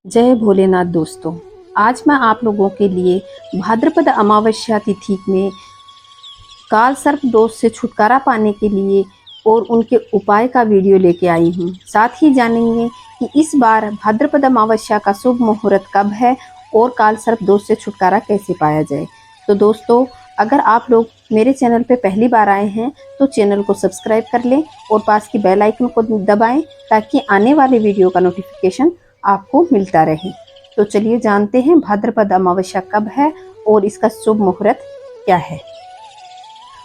जय भोलेनाथ दोस्तों। आज मैं आप लोगों के लिए भाद्रपद अमावस्या तिथि में काल सर्प दोष से छुटकारा पाने के लिए और उनके उपाय का वीडियो लेके आई हूँ। साथ ही जानेंगे कि इस बार भाद्रपद अमावस्या का शुभ मुहूर्त कब है और काल सर्प दोष से छुटकारा कैसे पाया जाए। तो दोस्तों, अगर आप लोग मेरे चैनल पे पहली बार आए हैं तो चैनल को सब्सक्राइब कर लें और पास की बेल आइकन को दबाएं ताकि आने वाले वीडियो का नोटिफिकेशन आपको मिलता रहे। तो चलिए जानते हैं भाद्रपद अमावस्या कब है और इसका शुभ मुहूर्त क्या है।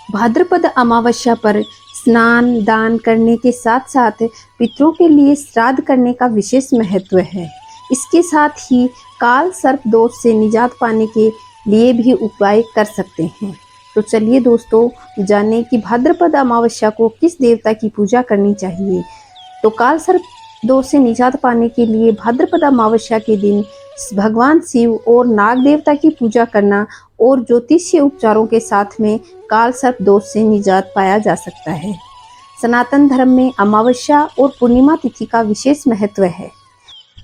भाद्रपद अमावस्या पर स्नान दान करने के साथ साथ पितरों के लिए श्राद्ध करने का विशेष महत्व है। इसके साथ ही काल सर्प दोष से निजात पाने के लिए भी उपाय कर सकते हैं। तो चलिए दोस्तों जानें कि भाद्रपद अमावस्या को किस देवता की पूजा करनी चाहिए। तो काल सर्प दोष से निजात पाने के लिए भाद्रपद अमावस्या के दिन भगवान शिव और नाग देवता की पूजा करना और ज्योतिषीय उपचारों के साथ में काल सर्प दोष से निजात पाया जा सकता है। सनातन धर्म में अमावस्या और पूर्णिमा तिथि का विशेष महत्व है।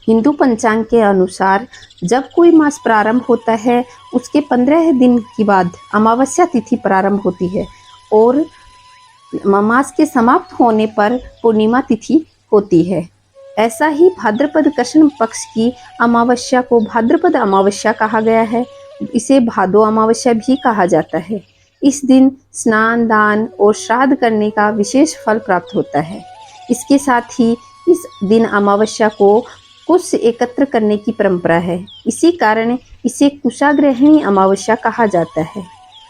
हिंदू पंचांग के अनुसार जब कोई मास प्रारंभ होता है उसके 15 दिन के बाद अमावस्या तिथि प्रारंभ होती है और मास के समाप्त होने पर पूर्णिमा तिथि होती है। ऐसा ही भाद्रपद कृष्ण पक्ष की अमावस्या को भाद्रपद अमावस्या कहा गया है। इसे भादो अमावस्या भी कहा जाता है। इस दिन स्नान दान और श्राद्ध करने का विशेष फल प्राप्त होता है। इसके साथ ही इस दिन अमावस्या को कुश एकत्र करने की परंपरा है। इसी कारण इसे कुशाग्रहणी अमावस्या कहा जाता है।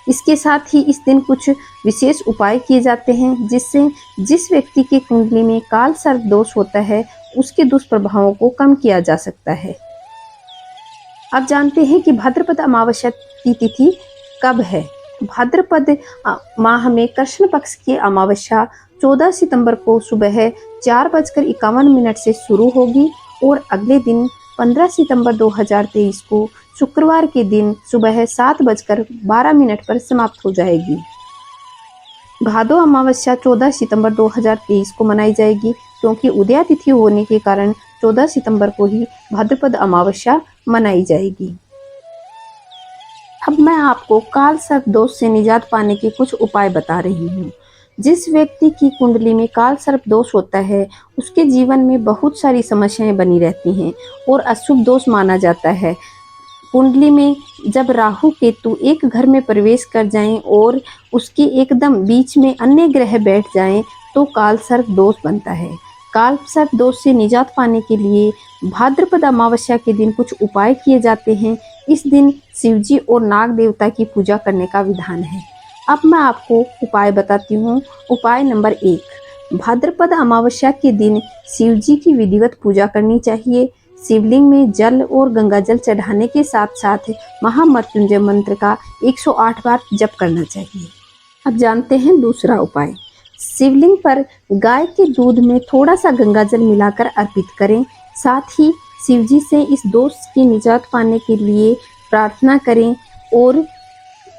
इसके साथ ही इस दिन कुछ विशेष उपाय किए जाते हैं जिससे जिस व्यक्ति की कुंडली में काल सर्प दोष होता है उसके दुष्प्रभावों को कम किया जा सकता है। अब जानते हैं कि भाद्रपद अमावस्या की तिथि कब है। भाद्रपद माह में कृष्ण पक्ष की अमावस्या 14 सितंबर को सुबह 4:51 से शुरू होगी और अगले दिन 15 सितंबर 2023 को शुक्रवार के दिन सुबह 7:12 पर समाप्त हो जाएगी। भादो अमावस्या 14 सितंबर 2023 को मनाई जाएगी क्योंकि उदया तिथि होने के कारण 14 सितंबर को ही भाद्रपद अमावस्या मनाई जाएगी। अब मैं आपको काल सर्प दोष से निजात पाने के कुछ उपाय बता रही हूँ। जिस व्यक्ति की कुंडली में काल सर्प दोष होता है उसके जीवन में बहुत सारी समस्याएं बनी रहती हैं और अशुभ दोष माना जाता है। कुंडली में जब राहु केतु एक घर में प्रवेश कर जाएं और उसके एकदम बीच में अन्य ग्रह बैठ जाएं तो काल सर्प दोष बनता है। काल सर्प दोष से निजात पाने के लिए भाद्रपद अमावस्या के दिन कुछ उपाय किए जाते हैं। इस दिन शिवजी और नाग देवता की पूजा करने का विधान है। अब मैं आपको उपाय बताती हूँ। उपाय नंबर 1, भाद्रपद अमावस्या के दिन शिवजी की विधिवत पूजा करनी चाहिए। शिवलिंग में जल और गंगा जल चढ़ाने के साथ साथ महामृत्युंजय मंत्र का 108 बार जप करना चाहिए। अब जानते हैं दूसरा उपाय। शिवलिंग पर गाय के दूध में थोड़ा सा गंगा जल मिलाकर अर्पित करें। साथ ही शिवजी से इस दोष की निजात पाने के लिए प्रार्थना करें और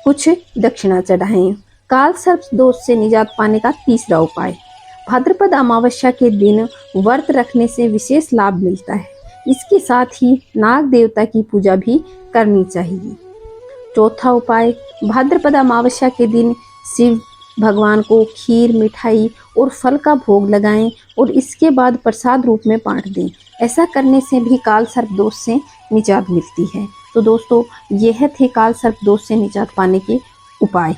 कुछ दक्षिणा चढ़ाएं। काल सर्प दोष से निजात पाने का तीसरा उपाय, भाद्रपद अमावस्या के दिन व्रत रखने से विशेष लाभ मिलता है। इसके साथ ही नाग देवता की पूजा भी करनी चाहिए। चौथा उपाय, भाद्रपद अमावस्या के दिन शिव भगवान को खीर मिठाई और फल का भोग लगाएं और इसके बाद प्रसाद रूप में बांट दें। ऐसा करने से भी काल सर्प दोष से निजात मिलती है। तो दोस्तों, यह थे काल सर्प दोष से निजात पाने के उपाय।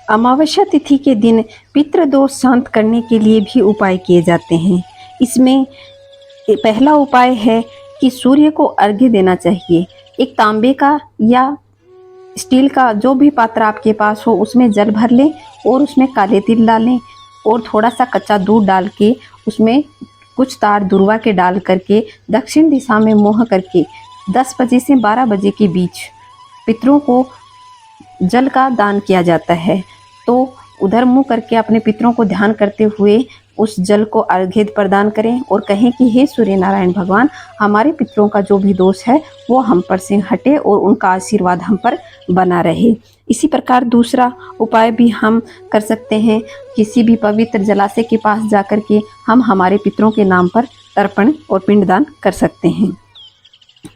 अमावस्या तिथि के दिन पितृदोष शांत करने के लिए भी उपाय किए जाते हैं। इसमें पहला उपाय है कि सूर्य को अर्घ्य देना चाहिए। एक तांबे का या स्टील का जो भी पात्र आपके पास हो उसमें जल भर लें और उसमें काले तिल डालें और थोड़ा सा कच्चा दूध डाल के उसमें कुछ तार दुर्वा के डाल करके दक्षिण दिशा में मुँह करके 10 बजे से 12 बजे के बीच पितरों को जल का दान किया जाता है। तो उधर मुँह करके अपने पितरों को ध्यान करते हुए उस जल को अर्घ्य प्रदान करें और कहें कि हे सूर्य नारायण भगवान, हमारे पितरों का जो भी दोष है वो हम पर से हटे और उनका आशीर्वाद हम पर बना रहे। इसी प्रकार दूसरा उपाय भी हम कर सकते हैं। किसी भी पवित्र जलाशय के पास जाकर के हम हमारे पितरों के नाम पर तर्पण और पिंडदान कर सकते हैं।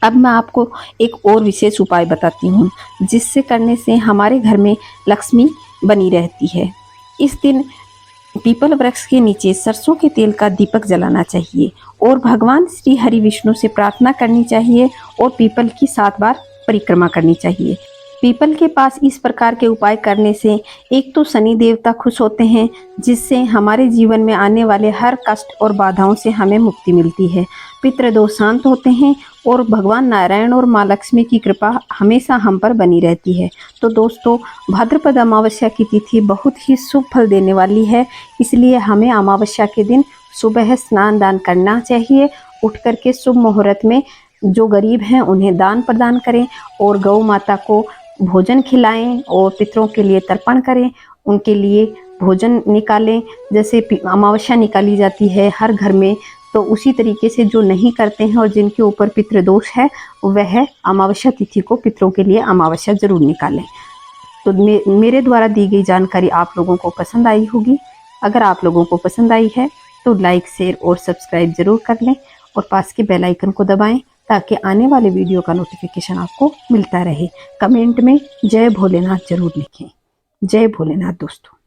अब मैं आपको एक और विशेष उपाय बताती हूँ, जिससे करने से हमारे घर में लक्ष्मी बनी रहती है। इस दिन पीपल वृक्ष के नीचे सरसों के तेल का दीपक जलाना चाहिए और भगवान श्री हरि विष्णु से प्रार्थना करनी चाहिए और पीपल की 7 बार परिक्रमा करनी चाहिए। पीपल के पास इस प्रकार के उपाय करने से एक तो शनि देवता खुश होते हैं, जिससे हमारे जीवन में आने वाले हर कष्ट और बाधाओं से हमें मुक्ति मिलती है। पितृदोष शांत होते हैं और भगवान नारायण और माँ लक्ष्मी की कृपा हमेशा हम पर बनी रहती है। तो दोस्तों, भाद्रपद अमावस्या की तिथि बहुत ही शुभ फल देने वाली है, इसलिए हमें अमावस्या के दिन सुबह स्नान दान करना चाहिए। उठ करके शुभ मुहूर्त में जो गरीब हैं उन्हें दान प्रदान करें और गौ माता को भोजन खिलाएं और पितरों के लिए तर्पण करें, उनके लिए भोजन निकालें। जैसे अमावस्या निकाली जाती है हर घर में, तो उसी तरीके से जो नहीं करते हैं और जिनके ऊपर पितृदोष है, वह अमावस्या तिथि को पितरों के लिए अमावस्या जरूर निकालें। तो मेरे द्वारा दी गई जानकारी आप लोगों को पसंद आई होगी। अगर आप लोगों को पसंद आई है तो लाइक, शेयर और सब्सक्राइब जरूर कर लें और पास के बेल आइकन को दबाएं, ताकि आने वाले वीडियो का नोटिफिकेशन आपको मिलता रहे। कमेंट में जय भोलेनाथ जरूर लिखें। जय भोलेनाथ दोस्तों।